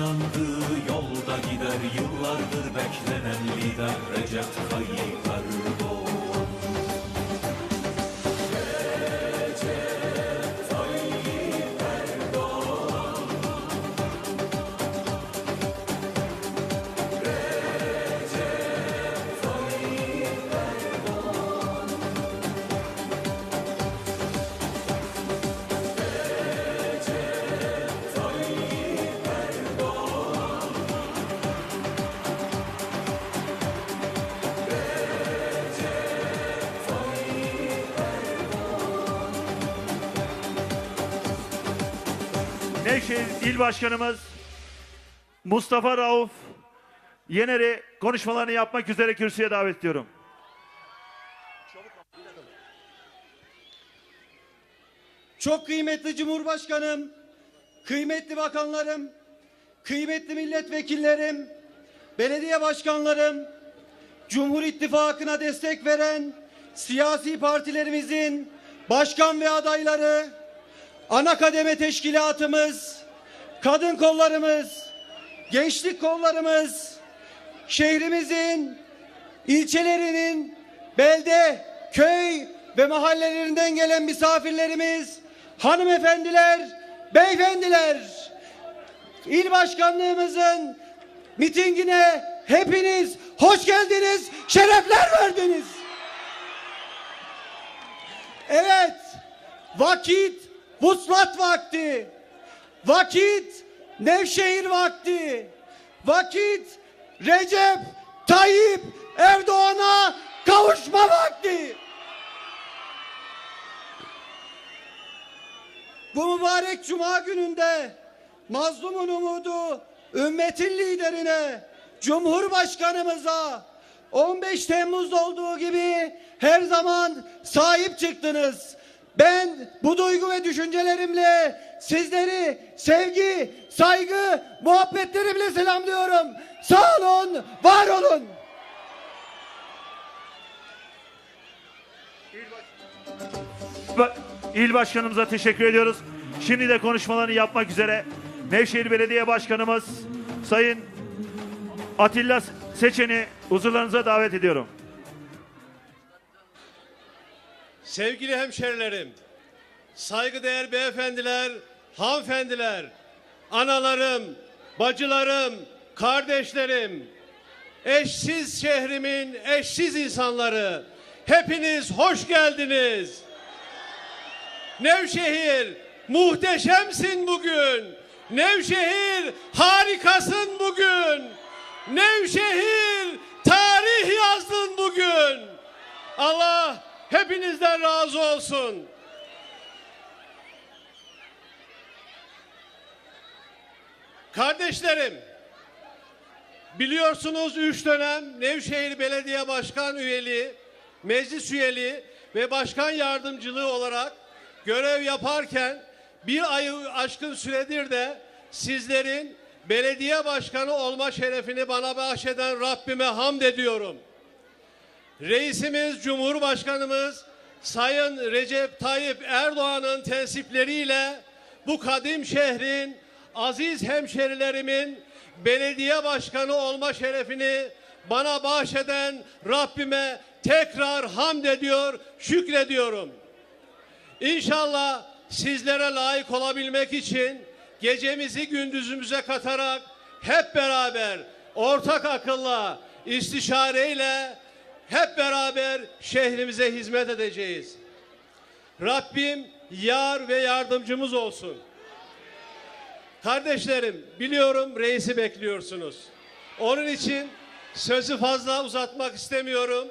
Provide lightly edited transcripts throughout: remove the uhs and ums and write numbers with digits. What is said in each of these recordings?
inandığı yolda gider, yıllardır beklenen lider Recep Tayyip Erdoğan. Recep Tayyip Erdoğan. Recep Tayyip Erdoğan. Nevşehir İl Başkanımız Mustafa Rauf Yener'i konuşmalarını yapmak üzere kürsüye davet ediyorum. Çok kıymetli Cumhurbaşkanım, kıymetli bakanlarım, kıymetli milletvekillerim, belediye başkanlarım, Cumhur İttifakı'na destek veren siyasi partilerimizin başkan ve adayları, ana kademe teşkilatımız, kadın kollarımız, gençlik kollarımız, şehrimizin, ilçelerinin, belde, köy ve mahallelerinden gelen misafirlerimiz, hanımefendiler, beyefendiler, il başkanlığımızın mitingine hepiniz hoş geldiniz, şerefler verdiniz. Evet, vakit vuslat vakti, vakit Nevşehir vakti, vakit Recep Tayyip Erdoğan'a kavuşma vakti. Bu mübarek cuma gününde mazlumun umudu, ümmetin liderine, Cumhurbaşkanımıza 15 Temmuz'da olduğu gibi her zaman sahip çıktınız. Ben bu duygu ve düşüncelerimle sizleri sevgi, saygı, muhabbetlerimle selamlıyorum. Sağ olun, var olun. İl Başkanımıza teşekkür ediyoruz. Şimdi de konuşmalarını yapmak üzere Nevşehir Belediye Başkanımız Sayın Atilla Seçen'i huzurlarınıza davet ediyorum. Sevgili hemşerilerim, saygıdeğer beyefendiler, hanımefendiler, analarım, bacılarım, kardeşlerim, eşsiz şehrimin eşsiz insanları, hepiniz hoş geldiniz. Nevşehir, muhteşemsin bugün. Nevşehir, harikasın bugün. Nevşehir, tarih yazdın bugün. Allah hepinizden razı olsun. Kardeşlerim, biliyorsunuz 3 dönem Nevşehir Belediye Başkan Üyeliği, Meclis Üyeliği ve Başkan Yardımcılığı olarak görev yaparken bir ayı aşkın süredir de sizlerin belediye başkanı olma şerefini bana bahşeden Rabbime hamd ediyorum. Reisimiz, Cumhurbaşkanımız Sayın Recep Tayyip Erdoğan'ın tensipleriyle bu kadim şehrin, aziz hemşerilerimin belediye başkanı olma şerefini bana bahşeden Rabbime tekrar hamd ediyor, şükrediyorum. İnşallah sizlere layık olabilmek için gecemizi gündüzümüze katarak hep beraber ortak akılla, istişareyle hep beraber şehrimize hizmet edeceğiz. Rabbim yar ve yardımcımız olsun. Kardeşlerim, biliyorum reisi bekliyorsunuz. Onun için sözü fazla uzatmak istemiyorum.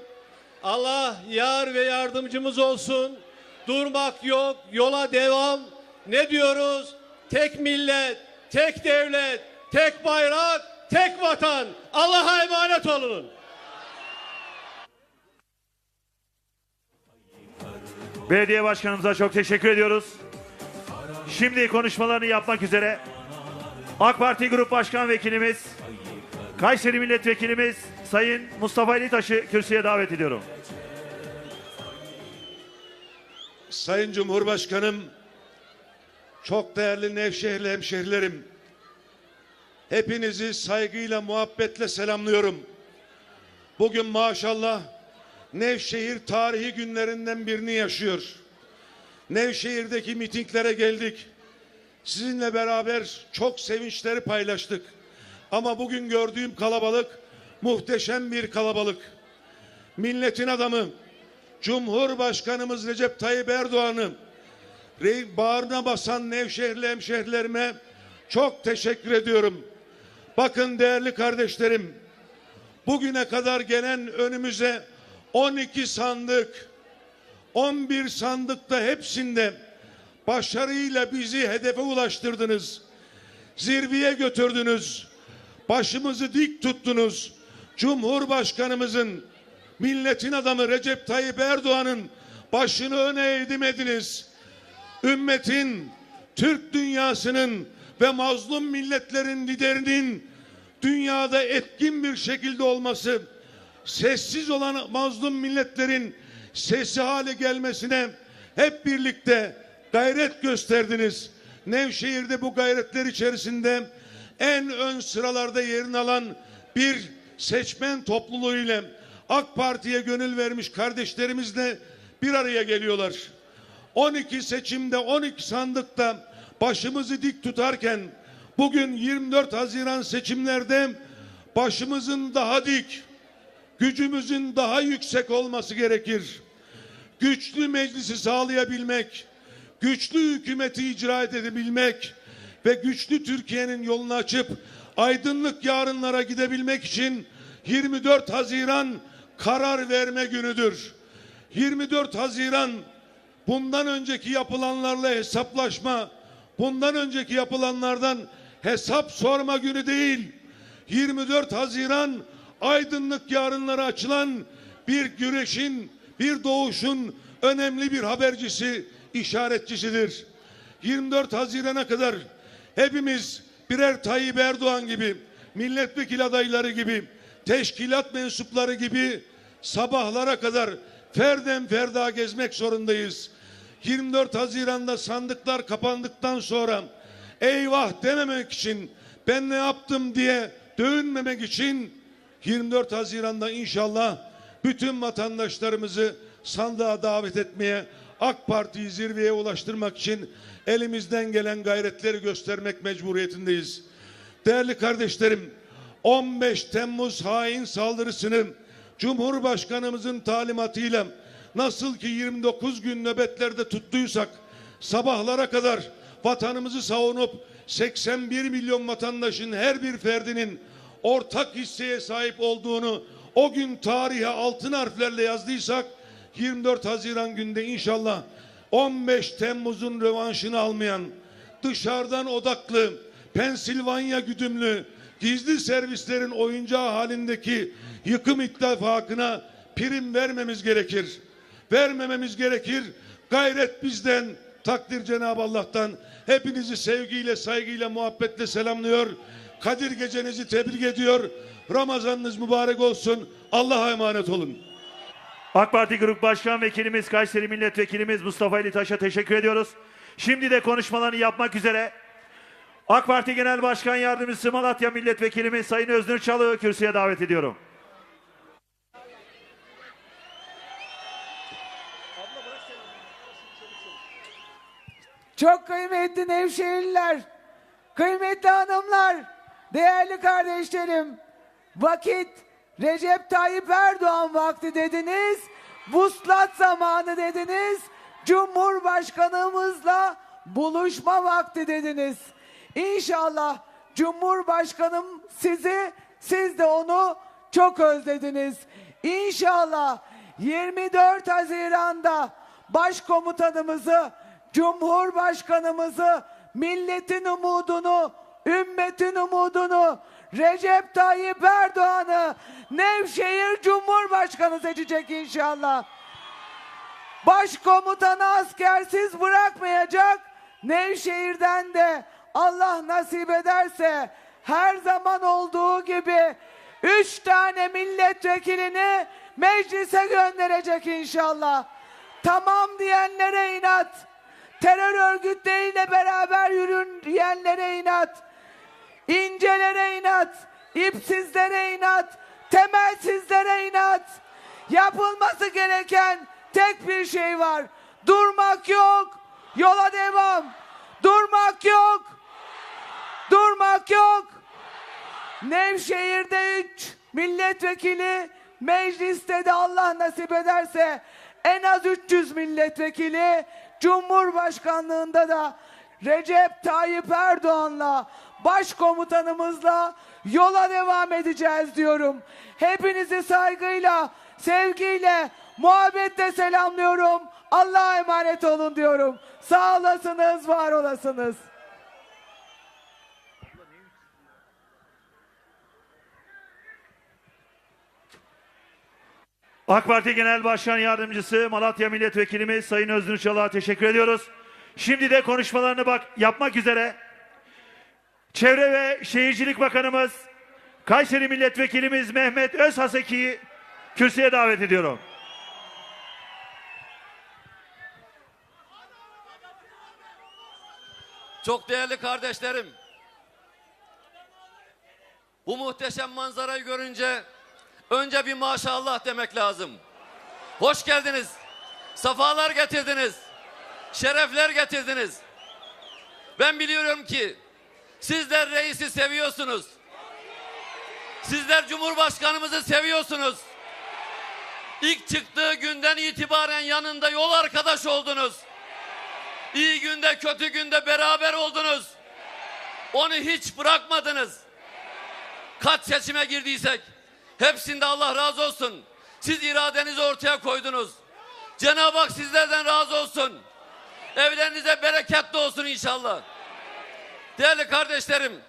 Allah yar ve yardımcımız olsun. Durmak yok, yola devam. Ne diyoruz? Tek millet, tek devlet, tek bayrak, tek vatan. Allah'a emanet olun. Belediye Başkanımıza çok teşekkür ediyoruz. Şimdi konuşmalarını yapmak üzere AK Parti Grup Başkan Vekilimiz, Kayseri Milletvekilimiz Sayın Mustafa Elitaş'ı kürsüye davet ediyorum. Sayın Cumhurbaşkanım, çok değerli Nevşehirli hemşehrilerim, Hepinizi saygıyla, muhabbetle selamlıyorum. Bugün maşallah Nevşehir tarihi günlerinden birini yaşıyor. Nevşehir'deki mitinglere geldik. Sizinle beraber çok sevinçleri paylaştık. Ama bugün gördüğüm kalabalık muhteşem bir kalabalık. Milletin adamı Cumhurbaşkanımız Recep Tayyip Erdoğan'ı bağrına basan Nevşehirli hemşehrilerime çok teşekkür ediyorum. Bakın değerli kardeşlerim, bugüne kadar gelen önümüze 12 sandık, 11 sandıkta hepsinde başarıyla bizi hedefe ulaştırdınız. Zirveye götürdünüz. Başımızı dik tuttunuz. Cumhurbaşkanımızın, milletin adamı Recep Tayyip Erdoğan'ın başını öne eğdiniz. Ümmetin, Türk dünyasının ve mazlum milletlerin liderinin dünyada etkin bir şekilde olması, sessiz olan mazlum milletlerin sesi hale gelmesine hep birlikte gayret gösterdiniz. Nevşehir'de bu gayretler içerisinde en ön sıralarda yerini alan bir seçmen topluluğu ile AK Parti'ye gönül vermiş kardeşlerimizle bir araya geliyorlar. 12 seçimde 12 sandıkta başımızı dik tutarken bugün 24 Haziran seçimlerde başımızın daha dik, gücümüzün daha yüksek olması gerekir. Güçlü meclisi sağlayabilmek, güçlü hükümeti icra edebilmek ve güçlü Türkiye'nin yolunu açıp aydınlık yarınlara gidebilmek için 24 Haziran karar verme günüdür. 24 Haziran bundan önceki yapılanlarla hesaplaşma, bundan önceki yapılanlardan hesap sorma günü değil. 24 Haziran aydınlık yarınlara açılan bir güreşin, bir doğuşun önemli bir habercisi, işaretçisidir. 24 Haziran'a kadar hepimiz birer Tayyip Erdoğan gibi, milletvekili adayları gibi, teşkilat mensupları gibi sabahlara kadar ferden ferda gezmek zorundayız. 24 Haziran'da sandıklar kapandıktan sonra eyvah dememek için, ben ne yaptım diye dövünmemek için 24 Haziran'da inşallah bütün vatandaşlarımızı sandığa davet etmeye, AK Parti'yi zirveye ulaştırmak için elimizden gelen gayretleri göstermek mecburiyetindeyiz. Değerli kardeşlerim, 15 Temmuz hain saldırısını Cumhurbaşkanımızın talimatıyla nasıl ki 29 gün nöbetlerde tuttuysak, sabahlara kadar vatanımızı savunup 81 milyon vatandaşın her bir ferdinin ortak hisseye sahip olduğunu o gün tarihe altın harflerle yazdıysak, 24 Haziran günde inşallah 15 Temmuz'un rövanşını almayan, dışarıdan odaklı, Pensilvanya güdümlü, gizli servislerin oyuncağı halindeki yıkım ittifakına prim vermemiz gerekir. Vermememiz gerekir. Gayret bizden, takdir Cenab-ı Allah'tan. Hepinizi sevgiyle, saygıyla, muhabbetle selamlıyor. Kadir gecenizi tebrik ediyor. Ramazanınız mübarek olsun. Allah'a emanet olun. AK Parti Grup Başkan Vekilimiz, Kayseri Milletvekilimiz Mustafa Ali Taş'a teşekkür ediyoruz. Şimdi de konuşmalarını yapmak üzere AK Parti Genel Başkan Yardımcısı Malatya Milletvekilimiz Sayın Öznur Çalık'ı kürsüye davet ediyorum. Çok kıymetli Nevşehirliler, kıymetli hanımlar, değerli kardeşlerim, vakit Recep Tayyip Erdoğan vakti dediniz, vuslat zamanı dediniz, Cumhurbaşkanımızla buluşma vakti dediniz. İnşallah Cumhurbaşkanım sizi, siz de onu çok özlediniz. İnşallah 24 Haziran'da başkomutanımızı, Cumhurbaşkanımızı, milletin umudunu, ümmetin umudunu, Recep Tayyip Erdoğan'ı Nevşehir Cumhurbaşkanı seçecek inşallah. Başkomutanı askersiz bırakmayacak. Nevşehir'den de Allah nasip ederse her zaman olduğu gibi 3 tane milletvekilini meclise gönderecek inşallah. Tamam diyenlere inat, terör örgütleriyle beraber yürüyen diyenlere inat, ince incelere inat, ipsizlere inat, temelsizlere inat. Yapılması gereken tek bir şey var. Durmak yok, yola devam. Durmak yok, durmak yok. Nevşehir'de 3 milletvekili, mecliste de Allah nasip ederse en az 300 milletvekili, Cumhurbaşkanlığında da Recep Tayyip Erdoğan'la, başkomutanımızla yola devam edeceğiz diyorum. Hepinizi saygıyla, sevgiyle, muhabbetle selamlıyorum. Allah'a emanet olun diyorum. Sağ olasınız, var olasınız. AK Parti Genel Başkan Yardımcısı Malatya Milletvekilimiz Sayın Öznur Çalık'a teşekkür ediyoruz. Şimdi de konuşmalarını yapmak üzere Çevre ve Şehircilik Bakanımız Kayseri Milletvekilimiz Mehmet Özhaseki'yi kürsüye davet ediyorum. Çok değerli kardeşlerim, bu muhteşem manzarayı görünce önce bir maşallah demek lazım. Hoş geldiniz, safalar getirdiniz, şerefler getirdiniz. Ben biliyorum ki sizler reisi seviyorsunuz. Sizler Cumhurbaşkanımızı seviyorsunuz. İlk çıktığı günden itibaren yanında yol arkadaş oldunuz. İyi günde kötü günde beraber oldunuz. Onu hiç bırakmadınız. Kaç seçime girdiysek hepsinde Allah razı olsun. Siz iradenizi ortaya koydunuz. Cenab-ı Hak sizlerden razı olsun. Evlerinize bereketli olsun inşallah. Değerli kardeşlerim,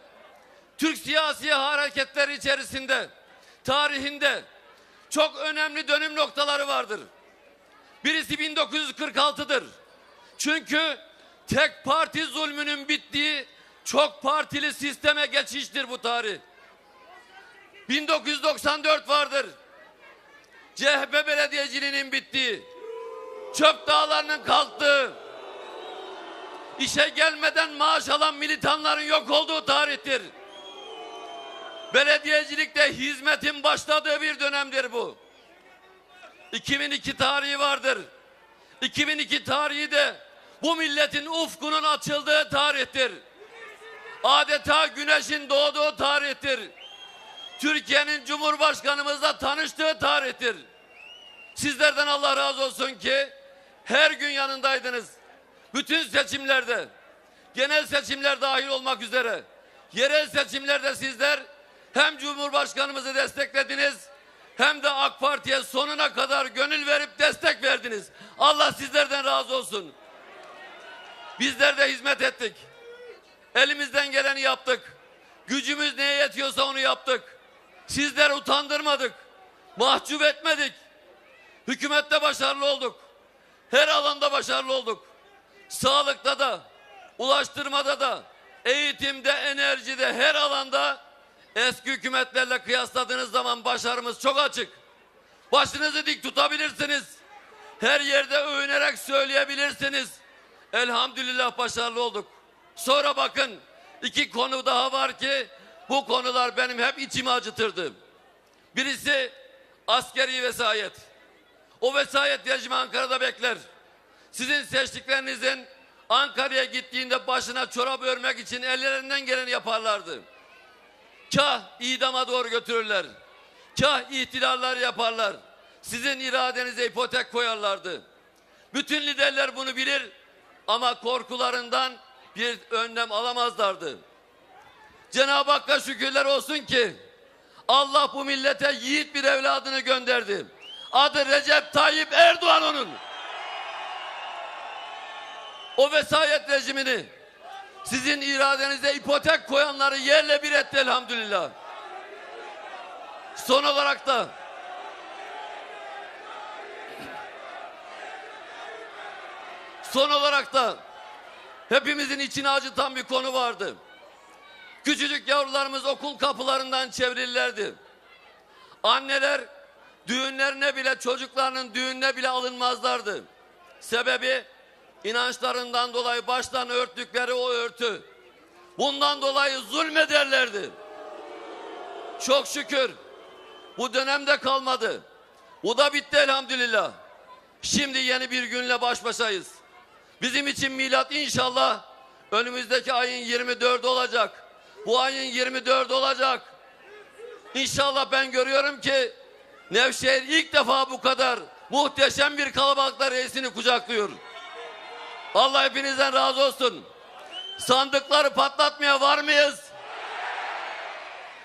Türk siyasi hareketleri içerisinde, tarihinde çok önemli dönüm noktaları vardır. Birisi 1946'dır. Çünkü tek parti zulmünün bittiği çok partili sisteme geçiştir bu tarih. 1994 vardır. CHP belediyeciliğinin bittiği, çöp dağlarının kalktığı, işe gelmeden maaş alan militanların yok olduğu tarihtir. Belediyecilikte hizmetin başladığı bir dönemdir bu. 2002 tarihi vardır. 2002 tarihi de bu milletin ufkunun açıldığı tarihtir. Adeta güneşin doğduğu tarihtir. Türkiye'nin Cumhurbaşkanımızla tanıştığı tarihtir. Sizlerden Allah razı olsun ki her gün yanındaydınız. Bütün seçimlerde, genel seçimler dahil olmak üzere, yerel seçimlerde sizler hem Cumhurbaşkanımızı desteklediniz, hem de AK Parti'ye sonuna kadar gönül verip destek verdiniz. Allah sizlerden razı olsun. Bizler de hizmet ettik. Elimizden geleni yaptık. Gücümüz neye yetiyorsa onu yaptık. Sizleri utandırmadık. Mahcup etmedik. Hükümette başarılı olduk. Her alanda başarılı olduk. Sağlıkta da, ulaştırmada da, eğitimde, enerjide, her alanda eski hükümetlerle kıyasladığınız zaman başarımız çok açık. Başınızı dik tutabilirsiniz. Her yerde övünerek söyleyebilirsiniz. Elhamdülillah başarılı olduk. Sonra bakın, 2 konu daha var ki bu konular benim hep içimi acıtırdı. Birisi askeri vesayet. O vesayet rejimi Ankara'da bekler. Sizin seçtiklerinizin Ankara'ya gittiğinde başına çorap örmek için ellerinden geleni yaparlardı. Kah idama doğru götürürler, kah ihtilallar yaparlar. Sizin iradenize ipotek koyarlardı. Bütün liderler bunu bilir ama korkularından bir önlem alamazlardı. Cenab-ı Hakk'a şükürler olsun ki Allah bu millete yiğit bir evladını gönderdi. Adı Recep Tayyip Erdoğan onun. O vesayet rejimini, sizin iradenize ipotek koyanları yerle bir etti elhamdülillah. Son olarak da hepimizin içini acıtan bir konu vardı. Küçücük yavrularımız okul kapılarından çevrilirlerdi. Anneler düğünlerine bile, çocuklarının düğününe bile alınmazlardı. Sebebi inançlarından dolayı baştan örttükleri o örtü. Bundan dolayı zulmederlerdi. çok şükür bu dönemde kalmadı. Bu da bitti elhamdülillah. Şimdi yeni bir günle baş başayız. Bizim için milat inşallah önümüzdeki ayın 24 olacak. Bu ayın 24 olacak. İnşallah ben görüyorum ki Nevşehir ilk defa bu kadar muhteşem bir kalabalıkla reisini kucaklıyor. Allah hepinizden razı olsun. Sandıkları patlatmaya var mıyız?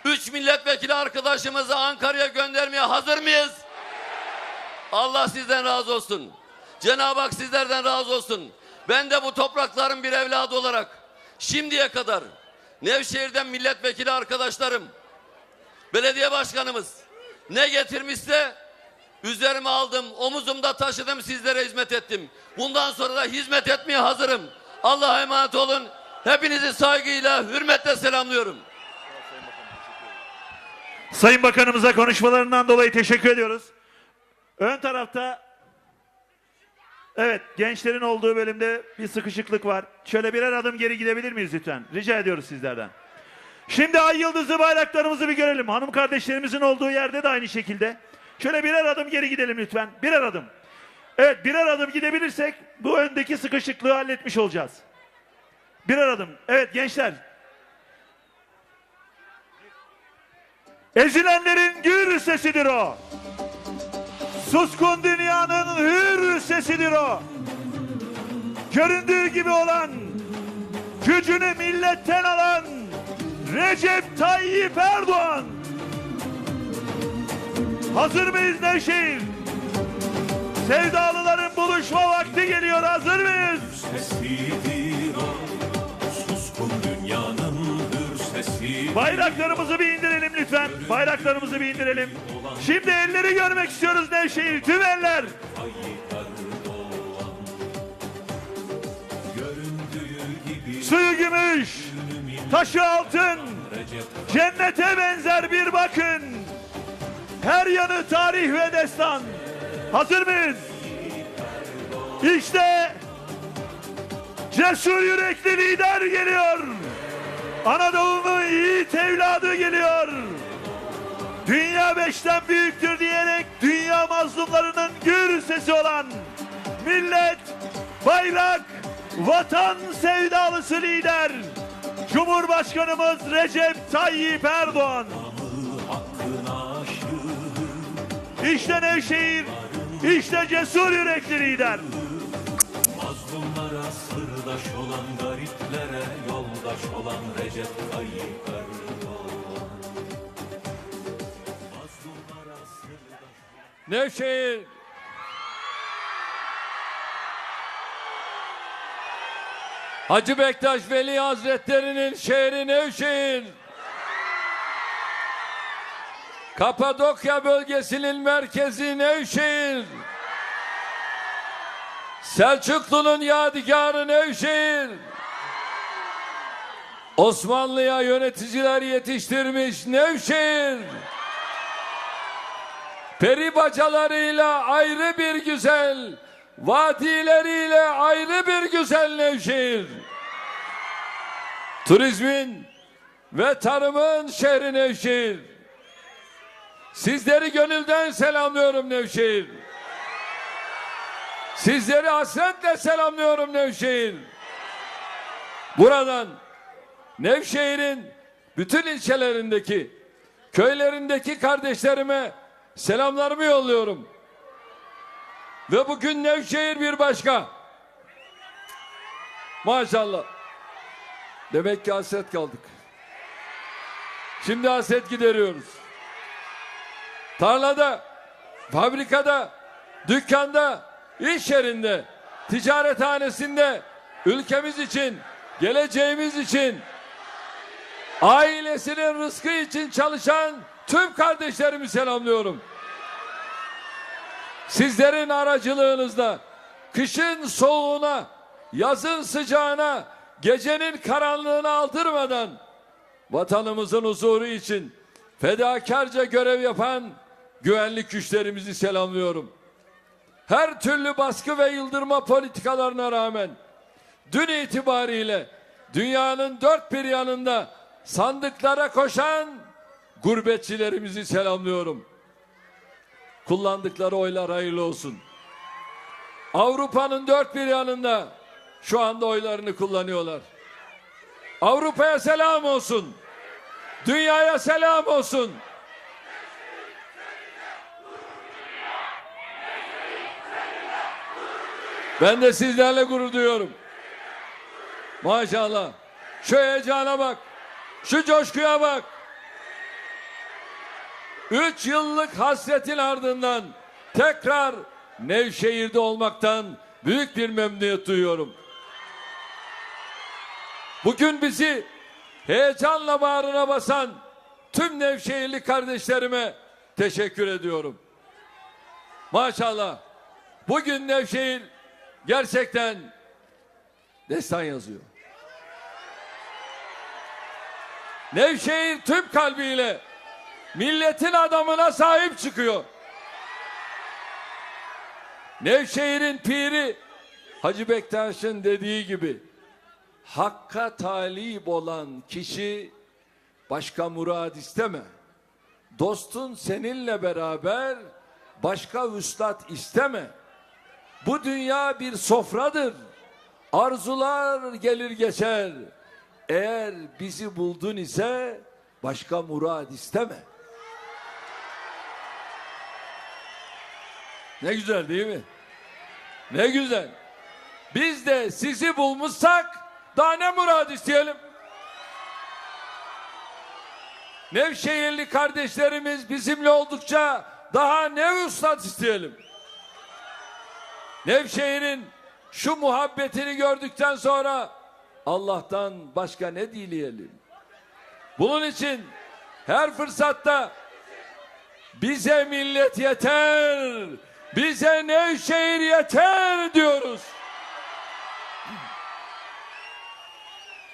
3 milletvekili arkadaşımızı Ankara'ya göndermeye hazır mıyız? Allah sizden razı olsun. Cenab-ı Hak sizlerden razı olsun. Ben de bu toprakların bir evladı olarak şimdiye kadar Nevşehir'den milletvekili arkadaşlarım, belediye başkanımız ne getirmişse üzerime aldım, omuzumda taşıdım, sizlere hizmet ettim. Bundan sonra da hizmet etmeye hazırım. Allah'a emanet olun. Hepinizi saygıyla, hürmetle selamlıyorum. Sayın Bakanımıza konuşmalarından dolayı teşekkür ediyoruz. Ön tarafta evet gençlerin olduğu bölümde bir sıkışıklık var. Şöyle birer adım geri gidebilir miyiz lütfen? Rica ediyoruz sizlerden. Şimdi ay yıldızlı bayraklarımızı bir görelim. Hanım kardeşlerimizin olduğu yerde de aynı şekilde. Şöyle birer adım geri gidelim lütfen. Birer adım. Evet birer adım gidebilirsek bu öndeki sıkışıklığı halletmiş olacağız. Birer adım. Evet gençler. Ezilenlerin gür sesidir o. Suskun dünyanın hür sesidir o. Göründüğü gibi olan, gücünü milletten alan Recep Tayyip Erdoğan. Hazır mıyız Nevşehir? Sevdalıların buluşma vakti geliyor. Hazır mıyız? Sesidir o, suskun dünyanın hür sesi. Bayraklarımızı bir indirelim lütfen. Bayraklarımızı bir indirelim. Şimdi elleri görmek istiyoruz Nevşehir. Tüm eller. Suyu gümüş, taşı altın, cennete benzer bir bakın. Her yanı tarih ve destan. Hazır mıyız? İşte cesur yürekli lider geliyor. Anadolu'nun yiğit evladı geliyor. Dünya beşten büyüktür diyerek dünya mazlumlarının gür sesi olan millet, bayrak, vatan sevdalısı lider Cumhurbaşkanımız Recep Tayyip Erdoğan. İşte Nevşehir, işte cesur yürekli lider. Mazlumlara sırdaş olan, gariplere yoldaş olan Recep Tayyip Erdoğan. Mazlumlara sırdaş olan... Nevşehir Hacı Bektaş Veli Hazretleri'nin şehri Nevşehir, Kapadokya bölgesinin merkezi Nevşehir, Selçuklu'nun yadigarı Nevşehir, Osmanlı'ya yöneticiler yetiştirmiş Nevşehir, peri bacalarıyla ayrı bir güzel, vadileriyle ayrı bir güzel Nevşehir. Turizmin ve tarımın şehri Nevşehir. Sizleri gönülden selamlıyorum Nevşehir. Sizleri hasretle selamlıyorum Nevşehir. Buradan Nevşehir'in bütün ilçelerindeki, köylerindeki kardeşlerime selamlarımı yolluyorum. Ve bugün Nevşehir bir başka. Maşallah. Demek ki hasret kaldık. Şimdi hasret gideriyoruz. Tarlada, fabrikada, dükkanda, iş yerinde, ticarethanesinde, ülkemiz için, geleceğimiz için, ailesinin rızkı için çalışan tüm kardeşlerimi selamlıyorum. Sizlerin aracılığınızla kışın soğuğuna, yazın sıcağına, gecenin karanlığına aldırmadan vatanımızın huzuru için fedakarca görev yapan güvenlik güçlerimizi selamlıyorum. Her türlü baskı ve yıldırma politikalarına rağmen dün itibariyle dünyanın dört bir yanında sandıklara koşan gurbetçilerimizi selamlıyorum. Kullandıkları oylar hayırlı olsun. Avrupa'nın dört bir yanında şu anda oylarını kullanıyorlar. Avrupa'ya selam olsun. Dünyaya selam olsun. Ben de sizlerle gurur duyuyorum. Maşallah. Şu heyecana bak. Şu coşkuya bak. 3 yıllık hasretin ardından tekrar Nevşehir'de olmaktan büyük bir memnuniyet duyuyorum. Bugün bizi heyecanla bağrına basan tüm Nevşehirli kardeşlerime teşekkür ediyorum. Maşallah. Bugün Nevşehir gerçekten destan yazıyor. Nevşehir tüm kalbiyle milletin adamına sahip çıkıyor. Nevşehir'in piri Hacı Bektaş'ın dediği gibi hakka talip olan kişi başka murad isteme. Dostun seninle beraber başka vüslat isteme. Bu dünya bir sofradır. Arzular gelir geçer. Eğer bizi buldun ise başka murad isteme. Ne güzel değil mi? Ne güzel. Biz de sizi bulmuşsak daha ne murad isteyelim? Nevşehirli kardeşlerimiz bizimle oldukça daha ne vuslat isteyelim? Nevşehir'in şu muhabbetini gördükten sonra Allah'tan başka ne dileyelim? Bunun için her fırsatta bize millet yeter, bize Nevşehir yeter diyoruz.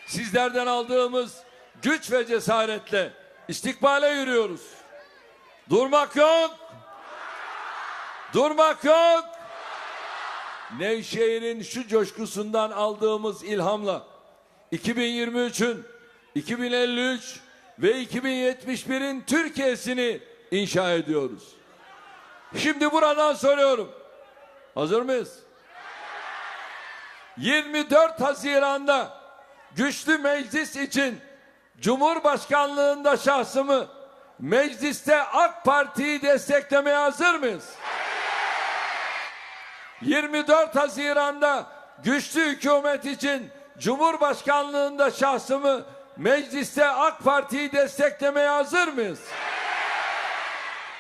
Sizlerden aldığımız güç ve cesaretle istikbale yürüyoruz. Durmak yok. Durmak yok. Nevşehir'in şu coşkusundan aldığımız ilhamla 2023'ün, 2053 ve 2071'in Türkiye'sini inşa ediyoruz. Şimdi buradan soruyorum. Hazır mıyız? 24 Haziran'da güçlü meclis için Cumhurbaşkanlığında şahsımı mecliste AK Parti'yi desteklemeye hazır mıyız? 24 Haziran'da güçlü hükümet için Cumhurbaşkanlığında şahsımı mecliste AK Parti'yi desteklemeye hazır mıyız?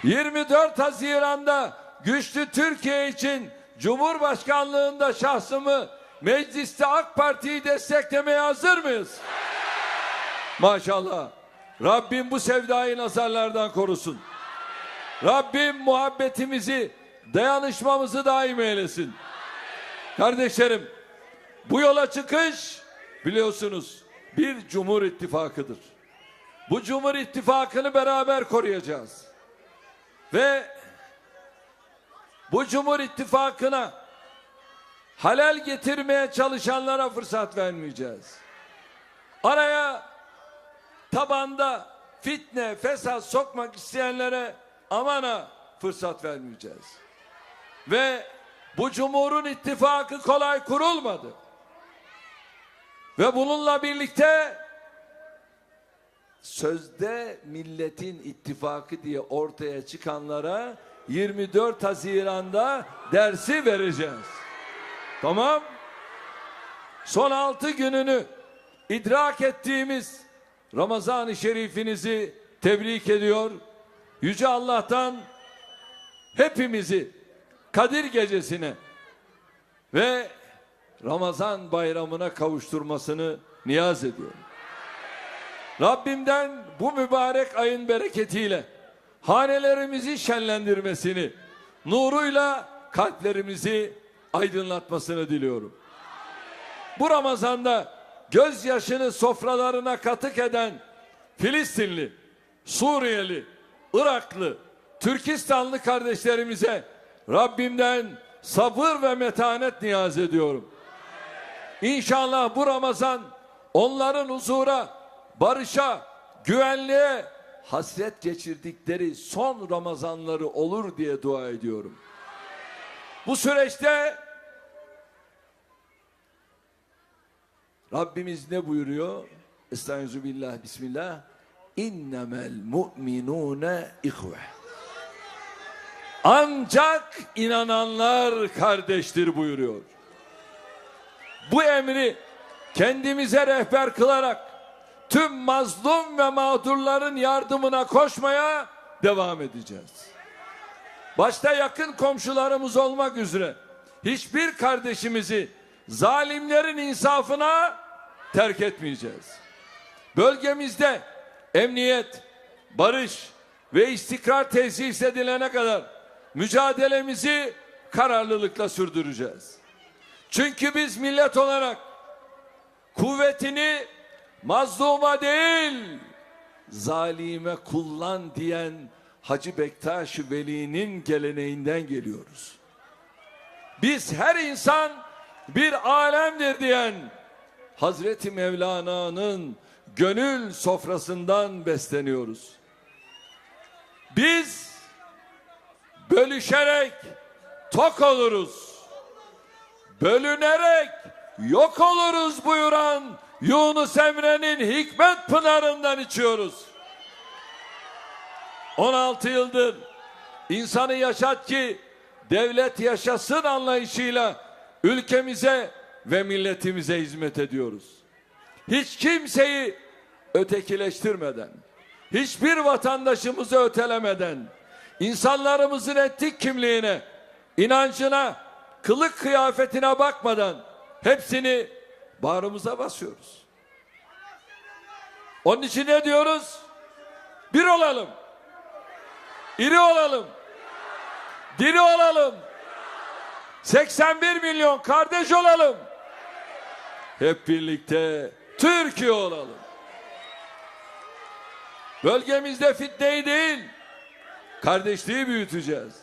24 Haziran'da güçlü Türkiye için Cumhurbaşkanlığında şahsımı mecliste AK Parti'yi desteklemeye hazır mıyız? Maşallah. Rabbim bu sevdayı nazarlardan korusun. Rabbim muhabbetimizi, dayanışmamızı daim eylesin. Kardeşlerim, bu yola çıkış biliyorsunuz bir Cumhur İttifakı'dır. Bu Cumhur İttifakı'nı beraber koruyacağız. Ve bu Cumhur İttifakı'na halal getirmeye çalışanlara fırsat vermeyeceğiz. Araya tabanda fitne, fesat sokmak isteyenlere amana fırsat vermeyeceğiz. Ve bu Cumhur'un ittifakı kolay kurulmadı. Ve bununla birlikte sözde milletin ittifakı diye ortaya çıkanlara 24 Haziran'da dersi vereceğiz. Tamam? Son 6 gününü idrak ettiğimiz Ramazan-ı Şerifinizi tebrik ediyor. Yüce Allah'tan hepimizi Kadir Gecesi'ne ve Ramazan bayramına kavuşturmasını niyaz ediyorum. Rabbimden bu mübarek ayın bereketiyle hanelerimizi şenlendirmesini, nuruyla kalplerimizi aydınlatmasını diliyorum. Bu Ramazan'da gözyaşını sofralarına katık eden Filistinli, Suriyeli, Iraklı, Türkistanlı kardeşlerimize Rabbimden sabır ve metanet niyaz ediyorum. İnşallah bu Ramazan onların huzura, barışa, güvenliğe, hasret geçirdikleri son Ramazanları olur diye dua ediyorum. Bu süreçte Rabbimiz ne buyuruyor? Estağfirullah, bismillah. İnnemel mu'minune ihve. Ancak inananlar kardeştir buyuruyor. Bu emri kendimize rehber kılarak tüm mazlum ve mağdurların yardımına koşmaya devam edeceğiz. Başta yakın komşularımız olmak üzere hiçbir kardeşimizi zalimlerin insafına terk etmeyeceğiz. Bölgemizde emniyet, barış ve istikrar tesis edilene kadar mücadelemizi kararlılıkla sürdüreceğiz. Çünkü biz millet olarak kuvvetini mazluma değil zalime kullan diyen Hacı Bektaş-ı Veli'nin geleneğinden geliyoruz. Biz her insan bir alemdir diyen Hazreti Mevlana'nın gönül sofrasından besleniyoruz. Biz bölüşerek tok oluruz, bölünerek yok oluruz buyuran Yunus Emre'nin hikmet pınarından içiyoruz. 16 yıldır insanı yaşat ki devlet yaşasın anlayışıyla ülkemize ve milletimize hizmet ediyoruz. Hiç kimseyi ötekileştirmeden, hiçbir vatandaşımızı ötelemeden, insanlarımızın etnik kimliğine, inancına, kılık kıyafetine bakmadan hepsini bağrımıza basıyoruz. Onun için ne diyoruz? Bir olalım, iri olalım, diri olalım, 81 milyon kardeş olalım, hep birlikte Türkiye olalım. Bölgemizde fitneyi değil, kardeşliği büyüteceğiz.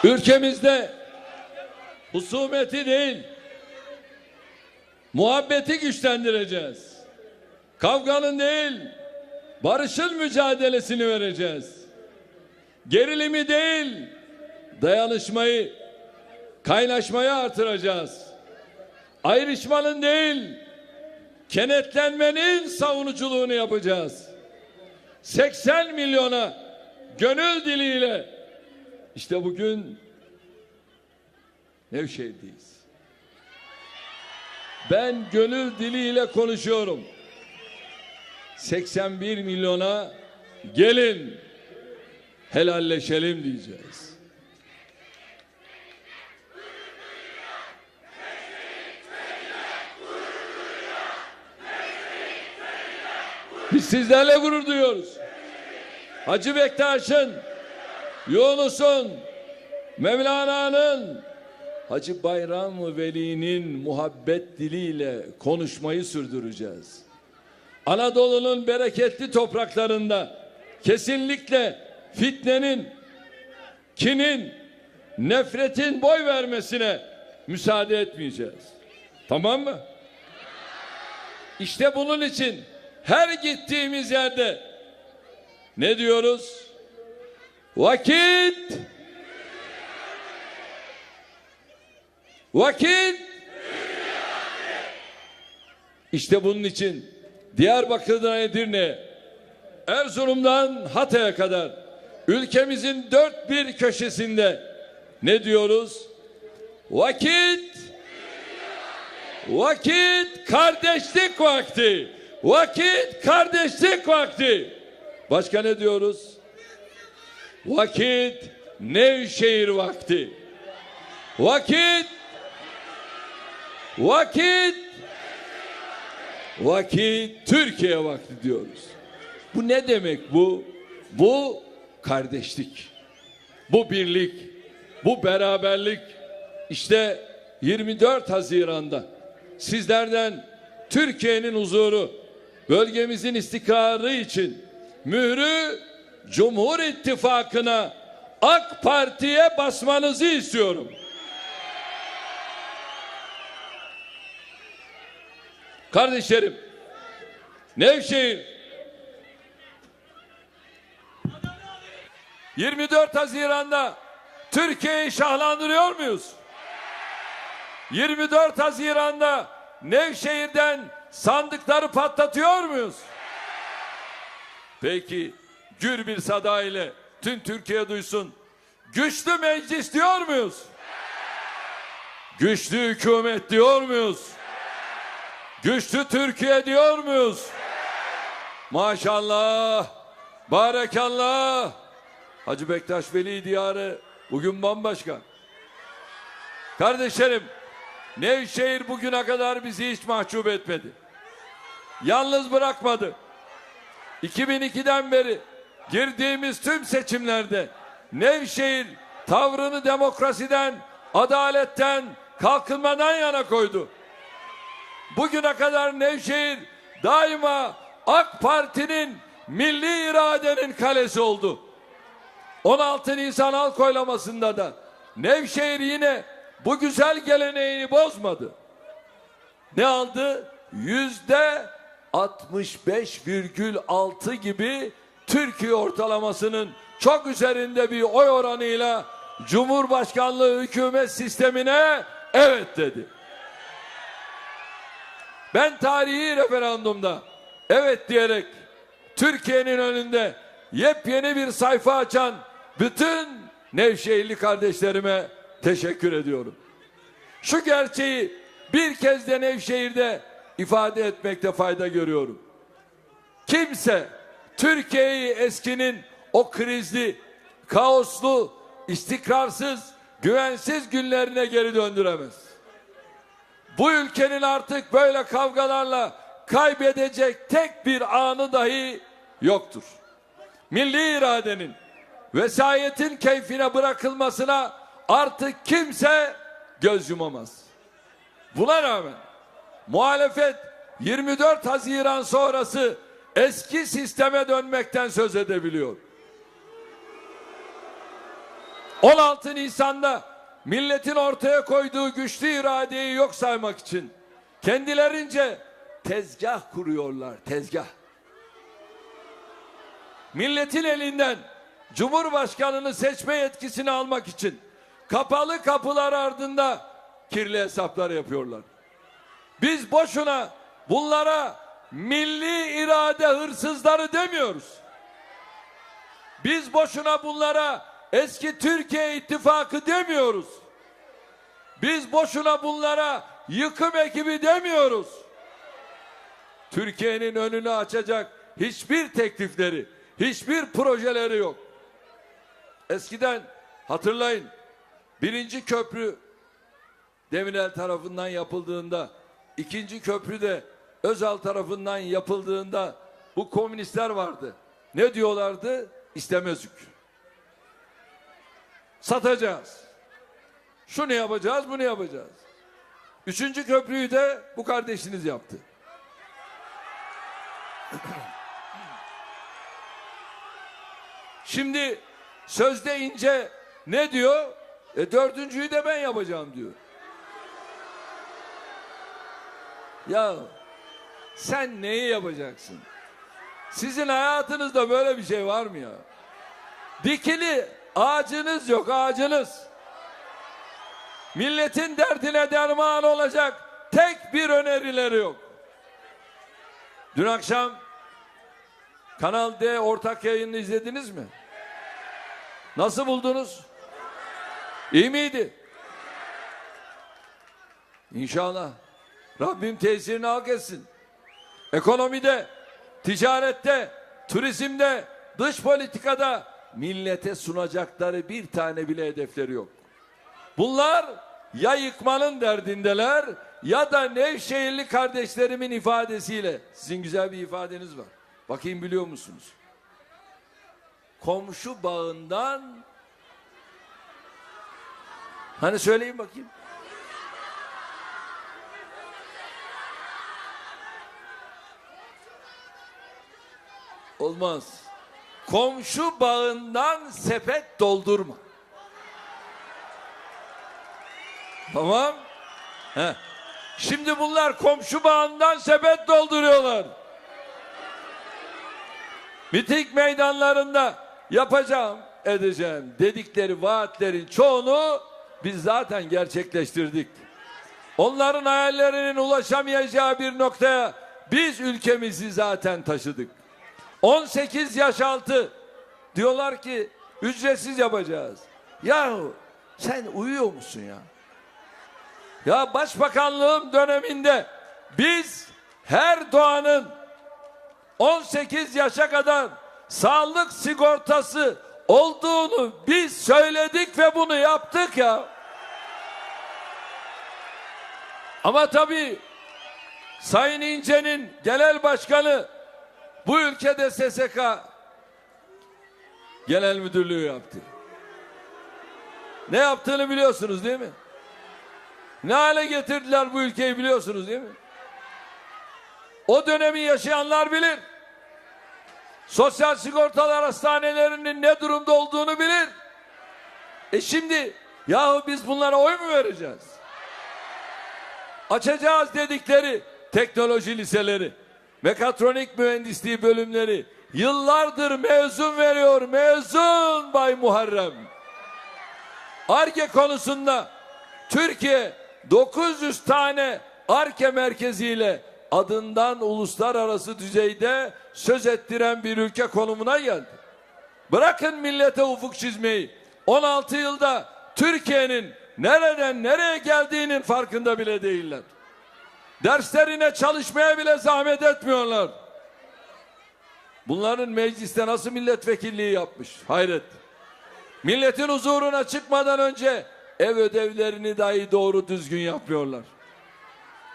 Ülkemizde husumeti değil, muhabbeti güçlendireceğiz. Kavganın değil, barışın mücadelesini vereceğiz. Gerilimi değil, dayanışmayı, kaynaşmayı artıracağız. Ayrışmanın değil, kenetlenmenin savunuculuğunu yapacağız. 80 milyona gönül diliyle İşte bugün Nevşehir'deyiz. Ben gönül diliyle konuşuyorum. 81 milyona gelin helalleşelim diyeceğiz. Biz sizlerle gurur duyuyoruz. Hacı Bektaş'ın, Yunus'un, Mevlana'nın, Hacı Bayram Veli'nin muhabbet diliyle konuşmayı sürdüreceğiz. Anadolu'nun bereketli topraklarında kesinlikle fitnenin, kinin, nefretin boy vermesine müsaade etmeyeceğiz. Tamam mı? İşte bunun için her gittiğimiz yerde ne diyoruz? Vakit işte bunun için Diyarbakır'dan Edirne'ye, Erzurum'dan Hatay'a kadar ülkemizin dört bir köşesinde ne diyoruz? Vakit kardeşlik vakti. Vakit kardeşlik vakti. Başka ne diyoruz? Vakit Nevşehir vakti. Vakit Türkiye vakti diyoruz. Bu ne demek bu? Bu kardeşlik. Bu birlik. Bu beraberlik. işte 24 Haziran'da sizlerden Türkiye'nin huzuru, bölgemizin istikrarı için mührü Cumhur İttifakı'na, AK Parti'ye basmanızı istiyorum. Kardeşlerim, Nevşehir 24 Haziran'da Türkiye'yi şahlandırıyor muyuz? 24 Haziran'da Nevşehir'den sandıkları patlatıyor muyuz? Peki gür bir sada ile tüm Türkiye duysun. Güçlü meclis diyor muyuz? Güçlü hükümet diyor muyuz? Güçlü Türkiye diyor muyuz? Maşallah, barekallah. Hacı Bektaş Veli Diyarı bugün bambaşka. Kardeşlerim, Nevşehir bugüne kadar bizi hiç mahcup etmedi. Yalnız bırakmadı. 2002'den beri girdiğimiz tüm seçimlerde Nevşehir tavrını demokrasiden, adaletten, kalkınmadan yana koydu. Bugüne kadar Nevşehir daima AK Parti'nin milli iradenin kalesi oldu. 16 Nisan halk oylamasında da Nevşehir yine bu güzel geleneğini bozmadı. Ne aldı? %65,6 gibi Türkiye ortalamasının çok üzerinde bir oy oranıyla Cumhurbaşkanlığı hükümet sistemine evet dedi. Ben tarihi referandumda evet diyerek Türkiye'nin önünde yepyeni bir sayfa açan bütün Nevşehirli kardeşlerime teşekkür ediyorum. Şu gerçeği bir kez de Nevşehir'de ifade etmekte fayda görüyorum. Kimse Türkiye'yi eskinin o krizli, kaoslu, istikrarsız, güvensiz günlerine geri döndüremez. Bu ülkenin artık böyle kavgalarla kaybedecek tek bir anı dahi yoktur. Milli iradenin, vesayetin keyfine bırakılmasına artık kimse göz yumamaz. Buna rağmen muhalefet 24 Haziran sonrası eski sisteme dönmekten söz edebiliyor. 16 Nisan'da milletin ortaya koyduğu güçlü iradeyi yok saymak için kendilerince tezgah kuruyorlar, tezgah. Milletin elinden Cumhurbaşkanını seçme yetkisini almak için kapalı kapılar ardında kirli hesaplar yapıyorlar. Biz boşuna bunlara milli irade hırsızları demiyoruz. Biz boşuna bunlara eski Türkiye İttifakı demiyoruz. Biz boşuna bunlara yıkım ekibi demiyoruz. Türkiye'nin önünü açacak hiçbir teklifleri, hiçbir projeleri yok. Eskiden hatırlayın, 1. köprü Demirel tarafından yapıldığında, 2. köprü de Özal tarafından yapıldığında bu komünistler vardı. Ne diyorlardı? İstemezdik. Satacağız. Şunu yapacağız, bunu yapacağız. 3. köprüyü de bu kardeşiniz yaptı. Şimdi sözde ince ne diyor? 4.'yü de ben yapacağım diyor. Ya sen neyi yapacaksın? Sizin hayatınızda böyle bir şey var mı ya? Dikili ağacınız yok, ağacınız. Milletin derdine derman olacak tek bir önerileri yok. Dün akşam Kanal D ortak yayını izlediniz mi? Nasıl buldunuz? İyi miydi? İnşallah. Rabbim tesirini hak etsin. Ekonomide, ticarette, turizmde, dış politikada millete sunacakları bir tane bile hedefleri yok. Bunlar ya yıkmanın derdindeler ya da Nevşehirli kardeşlerimin ifadesiyle, sizin güzel bir ifadeniz var. Bakayım biliyor musunuz? Komşu bağından Hani söyleyin bakayım. Olmaz. Komşu bağından sepet doldurma. Tamam. Heh. Şimdi bunlar komşu bağından sepet dolduruyorlar. Miting meydanlarında yapacağım, edeceğim dedikleri vaatlerin çoğunu biz zaten gerçekleştirdik. Onların hayallerinin ulaşamayacağı bir noktaya biz ülkemizi zaten taşıdık. 18 yaş altı diyorlar ki ücretsiz yapacağız. Yahu sen uyuyor musun ya? Ya başbakanlığım döneminde biz her doğanın 18 yaşa kadar sağlık sigortası olduğunu biz söyledik ve bunu yaptık ya. Ama tabii Sayın İnce'nin genel başkanı bu ülkede SSK genel müdürlüğü yaptı. Ne yaptığını biliyorsunuz değil mi? Ne hale getirdiler bu ülkeyi biliyorsunuz değil mi? O dönemi yaşayanlar bilir. Sosyal sigortalar hastanelerinin ne durumda olduğunu bilir. Şimdi yahu biz bunlara oy mu vereceğiz? Açacağız dedikleri teknoloji liseleri, mekatronik mühendisliği bölümleri yıllardır mezun veriyor. Mezun Bay Muharrem. Ar-Ge konusunda Türkiye 900 tane Ar-Ge merkeziyle adından uluslararası düzeyde söz ettiren bir ülke konumuna geldi. Bırakın millete ufuk çizmeyi. 16 yılda Türkiye'nin nereden nereye geldiğinin farkında bile değiller. Derslerine çalışmaya bile zahmet etmiyorlar. Bunların mecliste nasıl milletvekilliği yapmış? Hayret. Milletin huzuruna çıkmadan önce ev ödevlerini dahi doğru düzgün yapmıyorlar.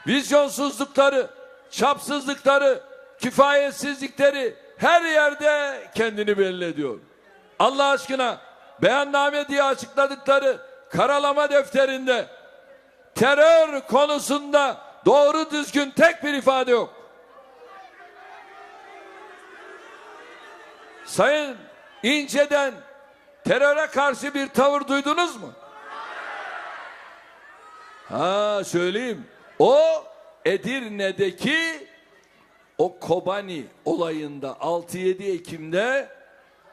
Vizyonsuzlukları, çapsızlıkları, kifayetsizlikleri her yerde kendini belli ediyor. Allah aşkına beyanname diye açıkladıkları karalama defterinde terör konusunda doğru düzgün tek bir ifade yok. Sayın İnce'den teröre karşı bir tavır duydunuz mu? Söyleyeyim. O Edirne'deki o Kobani olayında 6-7 Ekim'de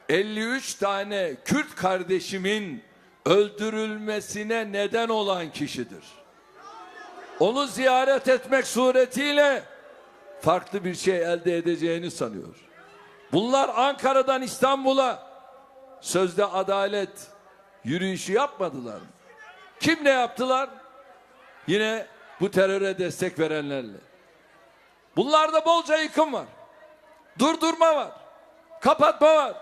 53 tane Kürt kardeşimin öldürülmesine neden olan kişidir. Onu ziyaret etmek suretiyle farklı bir şey elde edeceğini sanıyor. Bunlar Ankara'dan İstanbul'a sözde adalet yürüyüşü yapmadılar mı? Kimle yaptılar? Yine bu teröre destek verenlerle. Bunlarda bolca yıkım var. Durdurma var. Kapatma var.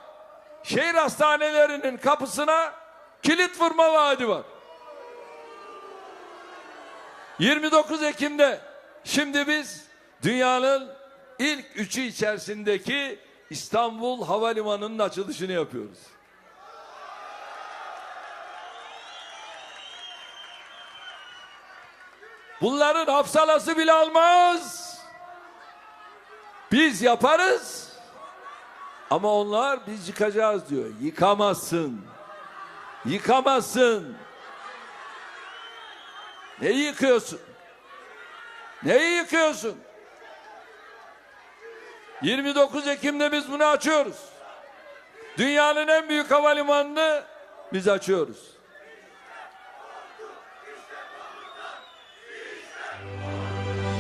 Şehir hastanelerinin kapısına kilit vurma vaadi var. 29 Ekim'de şimdi biz dünyanın ilk 3'ü içerisindeki İstanbul Havalimanı'nın açılışını yapıyoruz. Bunların hafsalası bile almaz. Biz yaparız. Ama onlar biz yıkacağız diyor. Yıkamazsın. Yıkamazsın. Neyi yıkıyorsun? Neyi yıkıyorsun? 29 Ekim'de biz bunu açıyoruz. Dünyanın en büyük havalimanını biz açıyoruz.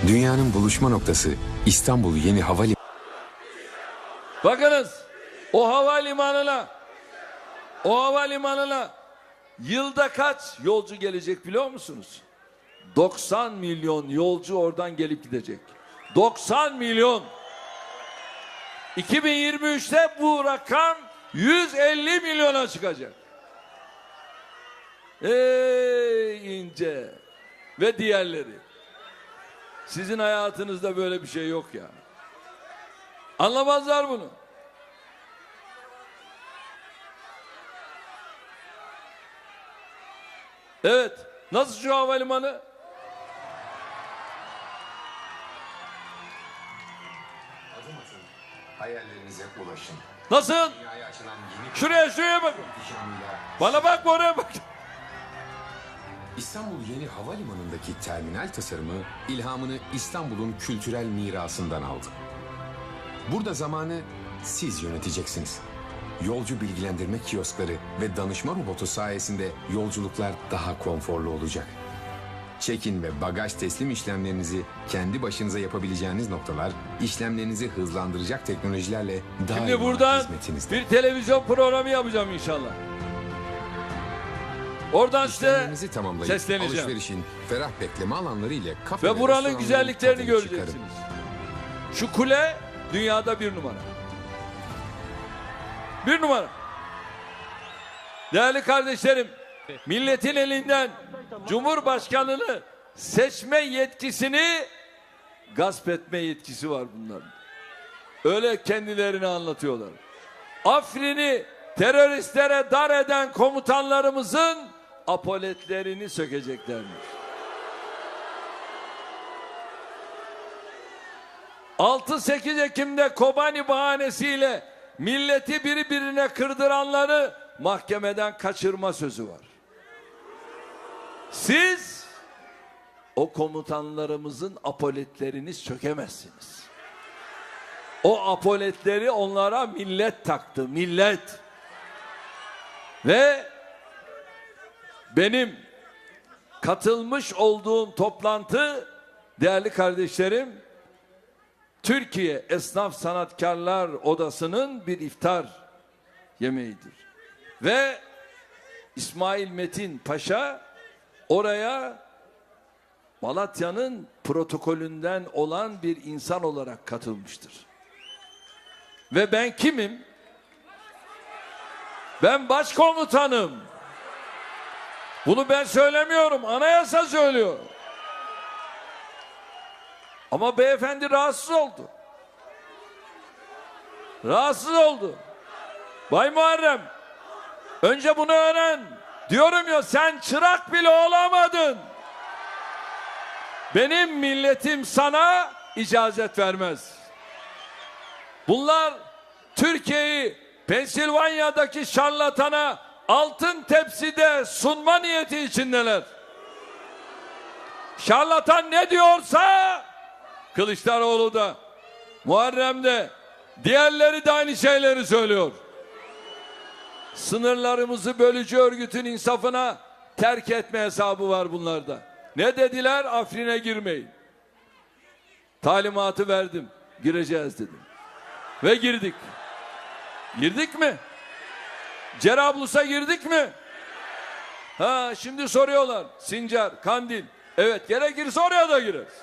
Dünyanın buluşma noktası İstanbul Yeni Havalimanı. Bakınız o havalimanına yılda kaç yolcu gelecek biliyor musunuz? 90 milyon yolcu oradan gelip gidecek. 90 milyon. 2023'te bu rakam 150 milyona çıkacak. Ey İnce ve diğerleri. Sizin hayatınızda böyle bir şey yok ya. Anlamazlar bunu. Evet. Nasıl şu havalimanı? Adım atın, hayallerinize ulaşın. Nasıl? Dünyaya açılan yeni Şuraya bakın. ihtişamıyla Bana bakma, oraya bak. İstanbul Yeni Havalimanı'ndaki terminal tasarımı ilhamını İstanbul'un kültürel mirasından aldı. Burada zamanı siz yöneteceksiniz. Yolcu bilgilendirme kioskları ve danışma robotu sayesinde yolculuklar daha konforlu olacak. Check-in ve bagaj teslim işlemlerinizi kendi başınıza yapabileceğiniz noktalar, işlemlerinizi hızlandıracak teknolojilerle daima Şimdi buradan hizmetinizde. bir televizyon programı yapacağım inşallah. Oradan size İşlemlerinizi tamamlayıp sesleneceğim. alışverişin ferah bekleme alanları ile kafe Ve buranın güzelliklerini göreceksiniz. Şu kule dünyada bir numara. Bir numara. Değerli kardeşlerim, milletin elinden Cumhurbaşkanını seçme yetkisini gasp etme yetkisi var bunların. Öyle kendilerini anlatıyorlar. Afrin'i teröristlere dar eden komutanlarımızın apoletlerini sökeceklermiş. 6-8 Ekim'de Kobani bahanesiyle milleti birbirine kırdıranları mahkemeden kaçırma sözü var. Siz o komutanlarımızın apoletlerini sökemezsiniz. O apoletleri onlara millet taktı, millet. Ve benim katılmış olduğum toplantı, değerli kardeşlerim, Türkiye Esnaf Sanatkarlar Odası'nın bir iftar yemeğidir. Ve İsmail Metin Paşa oraya Malatya'nın protokolünden olan bir insan olarak katılmıştır. Ve ben kimim? Ben başkomutanım. Bunu ben söylemiyorum, anayasa söylüyor. Ama beyefendi rahatsız oldu. Rahatsız oldu. Bay Muharrem, önce bunu öğren. Diyorum ya, sen çırak bile olamadın. Benim milletim sana icazet vermez. Bunlar Türkiye'yi Pensilvanya'daki şarlatana altın tepside sunma niyeti içindeler. Şarlatan ne diyorsa Kılıçdaroğlu da, Muharrem de, diğerleri de aynı şeyleri söylüyor. Sınırlarımızı bölücü örgütün insafına terk etme hesabı var bunlarda. Ne dediler? Afrin'e girmeyin. Talimatı verdim. Gireceğiz dedim. Ve girdik. Girdik mi? Cerablus'a girdik mi? Ha, şimdi soruyorlar. Sincar, Kandil. Evet, gerekirse oraya da gireriz.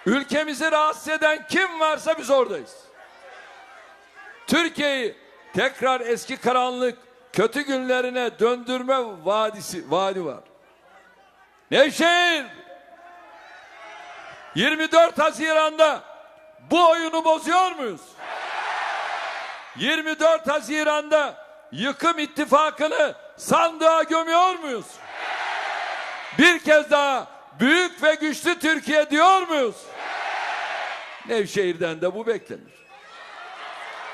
Ülkemizi rahatsız eden kim varsa biz oradayız. Türkiye'yi tekrar eski karanlık, kötü günlerine döndürme vaadi var. Nevşehir 24 Haziran'da bu oyunu bozuyor muyuz? 24 Haziran'da yıkım ittifakını sandığa gömüyor muyuz? Bir kez daha büyük ve güçlü Türkiye diyor muyuz? Nevşehir'den de bu beklenir.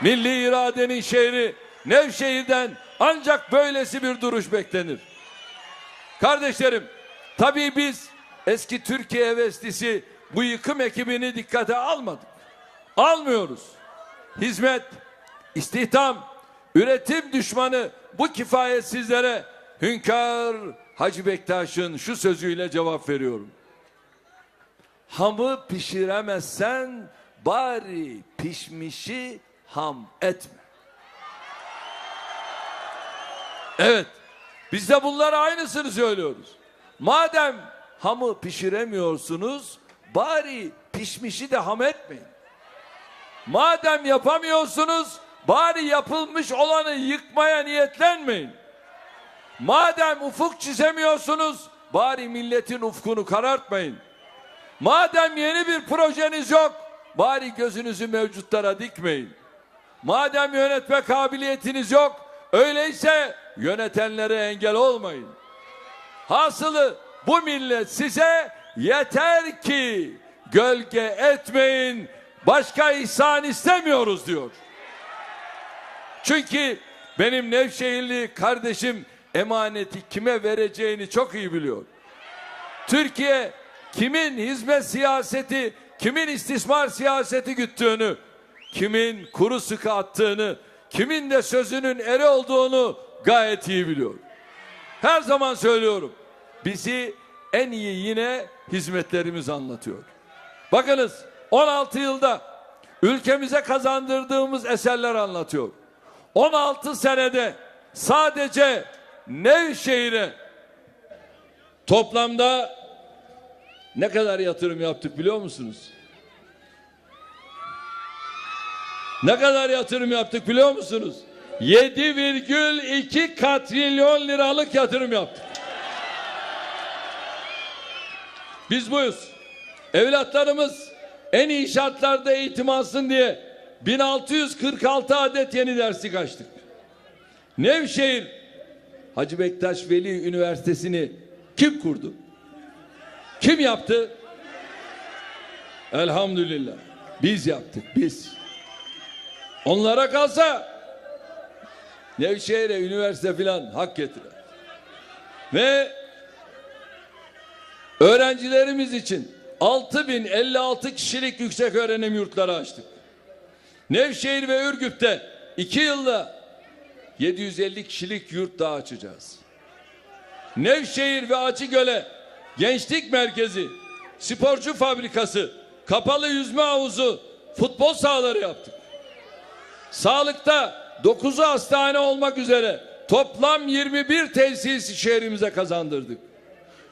Milli iradenin şehri Nevşehir'den ancak böylesi bir duruş beklenir. Kardeşlerim, tabii biz eski Türkiye heveslisi bu yıkım ekibini dikkate almadık. Almıyoruz. Hizmet, istihdam, üretim düşmanı bu kifayetsizlere Hünkar Hacı Bektaş'ın şu sözüyle cevap veriyorum. Hamı pişiremezsen bari pişmişi ham etme. Evet, biz de bunlara aynısını söylüyoruz. Madem hamı pişiremiyorsunuz, bari pişmişi de ham etmeyin. Madem yapamıyorsunuz, bari yapılmış olanı yıkmaya niyetlenmeyin. Madem ufuk çizemiyorsunuz, bari milletin ufkunu karartmayın. Madem yeni bir projeniz yok, bari gözünüzü mevcutlara dikmeyin. Madem yönetme kabiliyetiniz yok, öyleyse yönetenlere engel olmayın. Hasılı bu millet size yeter ki gölge etmeyin, başka ihsan istemiyoruz diyor. Çünkü benim Nevşehirli kardeşim emaneti kime vereceğini çok iyi biliyor. Türkiye kimin hizmet siyaseti, kimin istismar siyaseti güttüğünü, kimin kuru sıkı attığını, kimin de sözünün eri olduğunu gayet iyi biliyor. Her zaman söylüyorum, bizi en iyi yine hizmetlerimiz anlatıyor. Bakınız 16 yılda ülkemize kazandırdığımız eserler anlatıyor. 16 senede sadece Nevşehir'e toplamda ne kadar yatırım yaptık biliyor musunuz? Ne kadar yatırım yaptık biliyor musunuz? 7,2 katrilyon liralık yatırım yaptık. Biz buyuz. Evlatlarımız en iyi şartlarda eğitim alsın diye 1646 adet yeni derslik açtık. Nevşehir Hacı Bektaş Veli Üniversitesi'ni kim kurdu? Kim yaptı? Elhamdülillah. Biz yaptık, biz. Onlara kalsa Nevşehir'e üniversite filan hak getirir. Ve öğrencilerimiz için 6056 kişilik yüksek öğrenim yurtları açtık. Nevşehir ve Ürgüp'te 2 yılda 750 kişilik yurt daha açacağız. Nevşehir ve Acıgöl'e gençlik merkezi, sporcu fabrikası, kapalı yüzme havuzu, futbol sahaları yaptık. Sağlıkta 9'u hastane olmak üzere toplam 21 tesisi şehrimize kazandırdık.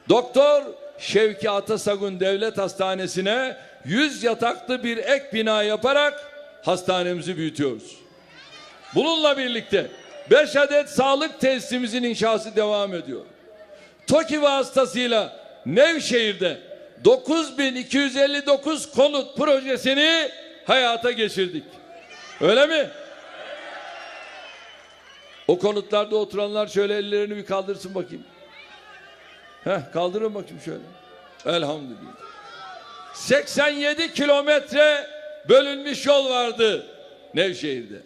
Doktor Şevki Atasagun Devlet Hastanesi'ne 100 yataklı bir ek bina yaparak hastanemizi büyütüyoruz. Bununla birlikte 5 adet sağlık tesisimizin inşası devam ediyor. TOKİ vasıtasıyla Nevşehir'de 9259 konut projesini hayata geçirdik. Öyle mi? O konutlarda oturanlar şöyle ellerini bir kaldırsın bakayım. Kaldırın bakayım şöyle. Elhamdülillah. 87 kilometre bölünmüş yol vardı Nevşehir'de.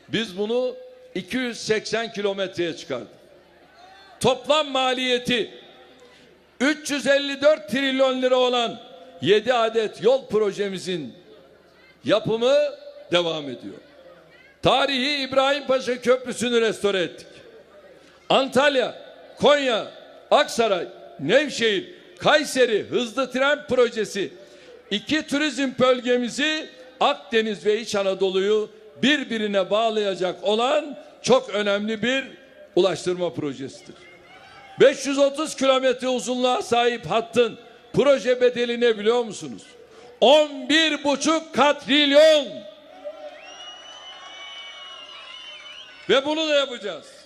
Biz bunu 280 kilometreye çıkardık. Toplam maliyeti 354 trilyon lira olan 7 adet yol projemizin yapımı devam ediyor. Tarihi İbrahimpaşa Köprüsü'nü restore ettik. Antalya, Konya, Aksaray, Nevşehir, Kayseri hızlı tren projesi 2 turizm bölgemizi Akdeniz ve İç Anadolu'yu birbirine bağlayacak olan çok önemli bir ulaştırma projesidir. 530 kilometre uzunluğa sahip hattın proje bedeli ne biliyor musunuz? 11,5 katrilyon. Ve bunu da yapacağız.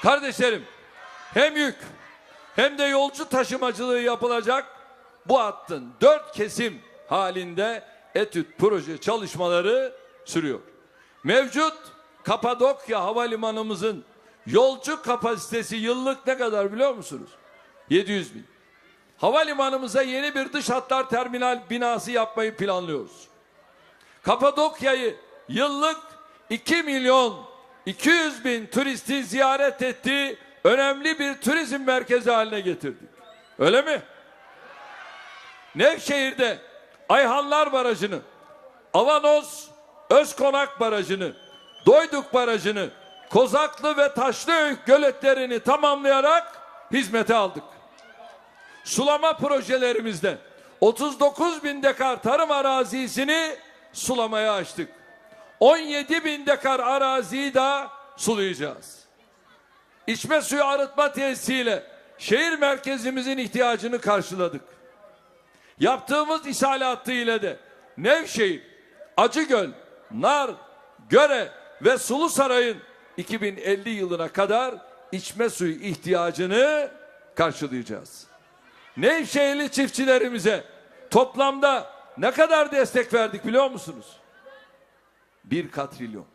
Kardeşlerim, hem yük hem de yolcu taşımacılığı yapılacak bu hattın 4 kesim halinde etüt proje çalışmaları sürüyor. Mevcut Kapadokya Havalimanımızın yolcu kapasitesi yıllık ne kadar biliyor musunuz? 700 bin. Havalimanımıza yeni bir dış hatlar terminal binası yapmayı planlıyoruz. Kapadokya'yı yıllık 2 milyon 200 bin turistin ziyaret ettiği önemli bir turizm merkezi haline getirdik. Öyle mi? Nevşehir'de Ayhanlar Barajı'nı, Avanos Özkonak Barajı'nı, Doyduk Barajı'nı, Kozaklı ve Taşlıöğüt göletlerini tamamlayarak hizmete aldık. Sulama projelerimizde 39 bin dekar tarım arazisini sulamaya açtık. 17 bin dekar araziyi de sulayacağız. İçme suyu arıtma tesisiyle şehir merkezimizin ihtiyacını karşıladık. yaptığımız ithalatı ile de Nevşehir, Acıgöl, Nar, Göre ve Sulusaray'ın 2050 yılına kadar içme suyu ihtiyacını karşılayacağız. Nevşehirli çiftçilerimize toplamda ne kadar destek verdik biliyor musunuz? 1 katrilyon.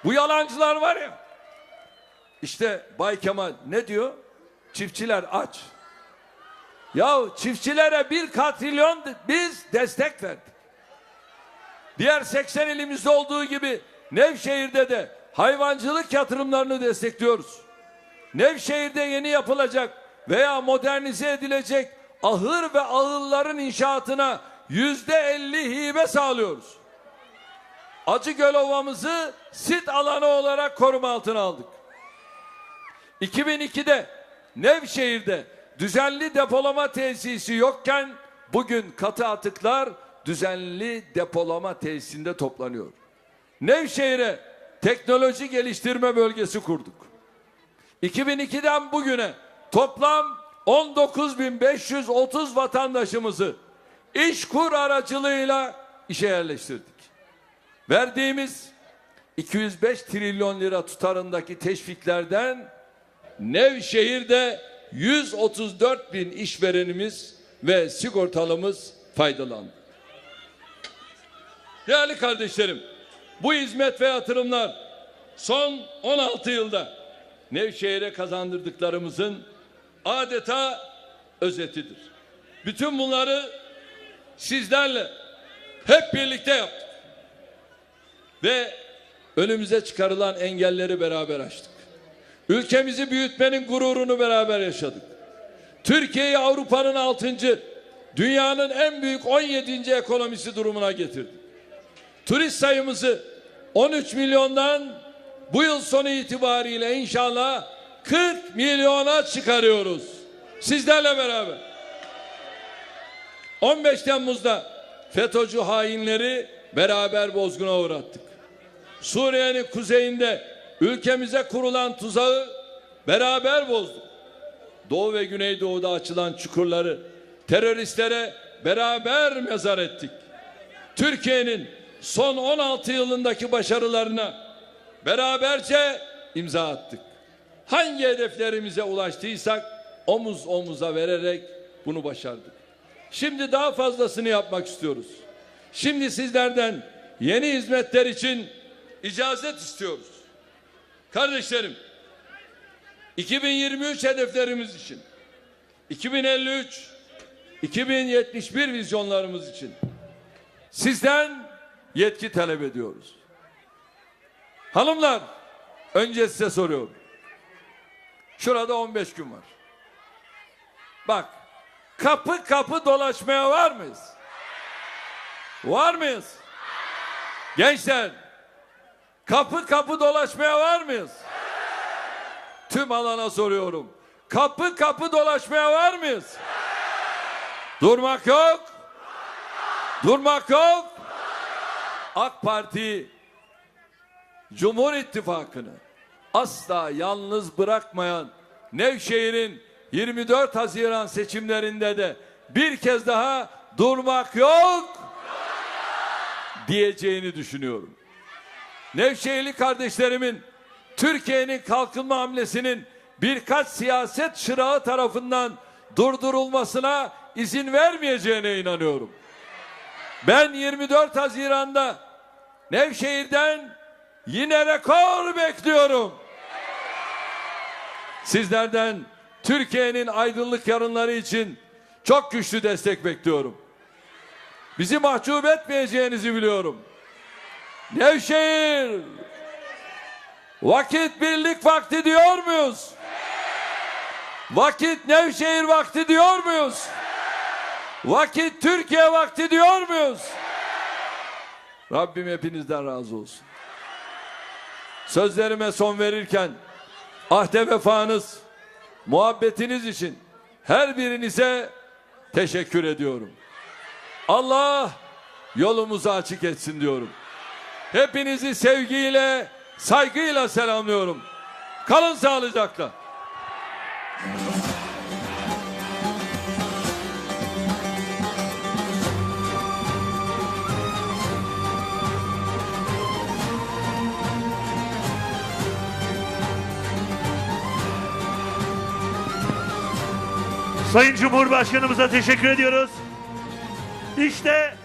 Bu yalancılar var ya, işte Bay Kemal ne diyor? Çiftçiler aç. Yahu çiftçilere 1 katrilyon biz destek verdik. Diğer 80 ilimizde olduğu gibi Nevşehir'de de hayvancılık yatırımlarını destekliyoruz. Nevşehir'de yeni yapılacak veya modernize edilecek ahır ve ahılların inşaatına %50 hibe sağlıyoruz. Acıgöl Ovamızı sit alanı olarak koruma altına aldık. 2002'de Nevşehir'de düzenli depolama tesisi yokken bugün katı atıklar düzenli depolama tesisinde toplanıyor. Nevşehir'e teknoloji geliştirme bölgesi kurduk. 2002'den bugüne toplam 19.530 vatandaşımızı İşkur aracılığıyla işe yerleştirdik. Verdiğimiz 205 trilyon lira tutarındaki teşviklerden Nevşehir'de 134 bin işverenimiz ve sigortalımız faydalandı. Değerli kardeşlerim, bu hizmet ve yatırımlar son 16 yılda Nevşehir'e kazandırdıklarımızın adeta özetidir. Bütün bunları sizlerle hep birlikte yaptık. Ve önümüze çıkarılan engelleri beraber aştık. Ülkemizi büyütmenin gururunu beraber yaşadık. Türkiye'yi Avrupa'nın 6. dünyanın en büyük 17. ekonomisi durumuna getirdik. Turist sayımızı 13 milyondan bu yıl sonu itibariyle inşallah 40 milyona çıkarıyoruz. Sizlerle beraber. 15 Temmuz'da FETÖ'cü hainleri beraber bozguna uğrattık. Suriye'nin kuzeyinde ülkemize kurulan tuzağı beraber bozduk. Doğu ve Güneydoğu'da açılan çukurları teröristlere beraber mezar ettik. Türkiye'nin son 16 yılındaki başarılarına beraberce imza attık. Hangi hedeflerimize ulaştıysak omuz omuza vererek bunu başardık. Şimdi daha fazlasını yapmak istiyoruz. Şimdi sizlerden yeni hizmetler için icazet istiyoruz. Kardeşlerim, 2023 hedeflerimiz için, 2053, 2071 vizyonlarımız için sizden yetki talep ediyoruz. Hanımlar, önce size soruyorum. Şurada 15 gün var. Bak, kapı kapı dolaşmaya var mıyız? Var mıyız? Gençler, kapı kapı dolaşmaya var mıyız? Tüm alana soruyorum. Kapı kapı dolaşmaya var mıyız? Durmak yok. Durmak yok. AK Parti Cumhur İttifakı'nı asla yalnız bırakmayan Nevşehir'in 24 Haziran seçimlerinde de bir kez daha durmak yok diyeceğini düşünüyorum. Nevşehirli kardeşlerimin Türkiye'nin kalkınma hamlesinin birkaç siyaset çırağı tarafından durdurulmasına izin vermeyeceğine inanıyorum. Ben 24 Haziran'da Nevşehir'den yine rekor bekliyorum. Sizlerden Türkiye'nin aydınlık yarınları için çok güçlü destek bekliyorum. Bizi mahcup etmeyeceğinizi biliyorum. Nevşehir, vakit birlik vakti diyor muyuz? Vakit Nevşehir vakti diyor muyuz? Vakit Türkiye vakti diyor muyuz? Rabbim hepinizden razı olsun. Sözlerime son verirken ahde vefanız, muhabbetiniz için her birinize teşekkür ediyorum. Allah yolumuzu açık etsin diyorum. Hepinizi sevgiyle, saygıyla selamlıyorum. Kalın sağlıcakla. Sayın Cumhurbaşkanımıza teşekkür ediyoruz. İşte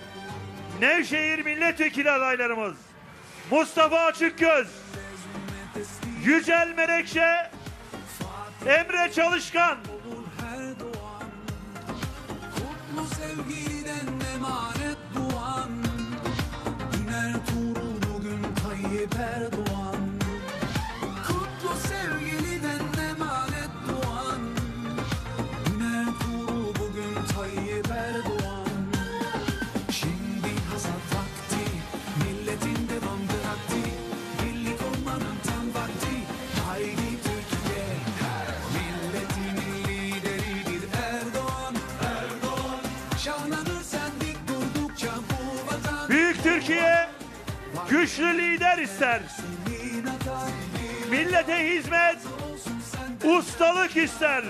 Nevşehir milletvekili adaylarımız Mustafa Açıkgöz, Yücel Menekşe, Emre Çalışkan. Kutlu sevgiden emanet duan, Güner Tuğrul bugün Tayyip Erdoğan. Kutlu sevgiliden emanet duan, Güner Tuğrul bugün Tayyip Erdoğan. Şimdi hasat vakti, milletin devamlı vakti, birlik olmanın tam vakti. Haydi Türkiye, milletin lideridir Erdoğan. Erdoğan, şahlanır sen dik durdukça bu vatan. Büyük Türkiye güçlü lider ister. Millete hizmet, ustalık ister.